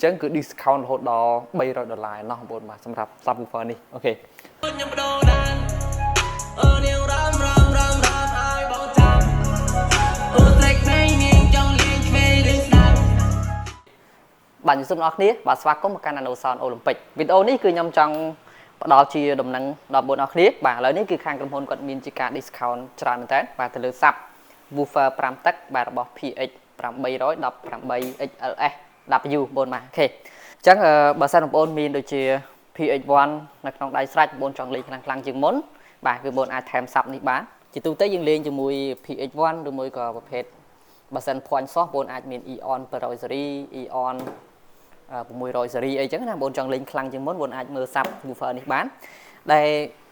ចឹងគឺ discount រហូតដល់$300ណោះបងប្អូនបាទសម្រាប់ subwoofer នេះអូខេបាទជំរាបសួរអ្នកនរគ្នាបាទស្វាគមន៍មកកាន់ Nano Sound Olympic វីដេអូនេះគឺខ្ញុំចង់ផ្ដល់ជាដំណឹងដល់បងប្អូនអ្នកនរគ្នាបាទឥឡូវនេះគឺខាងក្រុមហ៊ុនគាត់មានជាការ discount ច្រើនមែនតើបាទទៅលើ sub woofer 5 ទឹកបាទរបស់ PX 818 XLS W បងប្អូនបាទអូខេអញ្ចឹងបើសិនបងប្អូនមានដូចជា PX1 នៅក្នុងដៃស្រេចបងប្អូនចង់លេងខ្លាំងជាងមុនបាទគឺបងប្អូនអាចថែម sub នេះបានជាទូទៅយើងលេងជាមួយ PX1 ឬមួយក៏ប្រភេទបើសិនភ័ណ្ឌសោះបងប្អូនអាចមាន Eon 700 series Eon 600 series អីចឹងណាបងចង់លេងខ្លាំងជាងមុនបងអាចមើល sub woofer នេះបានដែល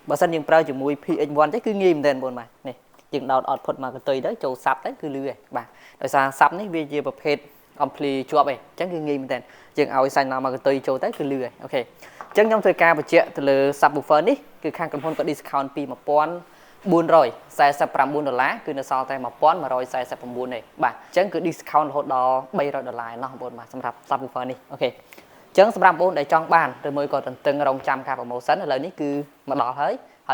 បើសិនយើងប្រើជាមួយ PX1 ទេគឺងាយមែនទែនបងបាទនេះយើងដោត output មកកន្ទុយទៅចូល sub ទៅគឺលឺឯងបាទដោយសារ sub នេះវាជាប្រភេទ ampli ជាប់ឯងអញ្ចឹងគឺងាយមែនទែនយើងឲ្យ signal មកកន្ទុយចូលទៅគឺលឺឯងអូខេអញ្ចឹងខ្ញុំធ្វើការបញ្ជាក់ទៅលើ sub woofer នេះគឺខាងក្រុមហ៊ុនក៏ discount ពី$1449គឺនៅសល់តែ$1149ទេបាទអញ្ចឹងគឺ discount រហូតដល់$300ណោះបងប្អូនបាទសម្រាប់ subwoofer នេះអូខេអញ្ចឹងសម្រាប់បងប្អូនដែលចង់បានឬមួយក៏ទន្ទឹងរង់ចាំការ promotion ឥឡូវនេះគឺមកដល់ហើយ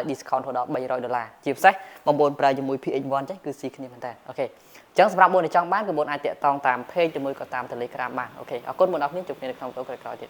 discount រហូតដល់$300ជាពិសេសបងប្អូនប្រើជាមួយ PX1 ចេះគឺស៊ីគ្នាមែនតើអូខេអញ្ចឹងសម្រាប់បងប្អូនដែលចង់បានគឺបងប្អូនអាចតាក់ទងតាម page ឬមួយក៏តាម Telegram បានអូខេអរគុណបងប្អូនជួបគ្នានៅក្នុងវីដេអូក្រោយៗទៀត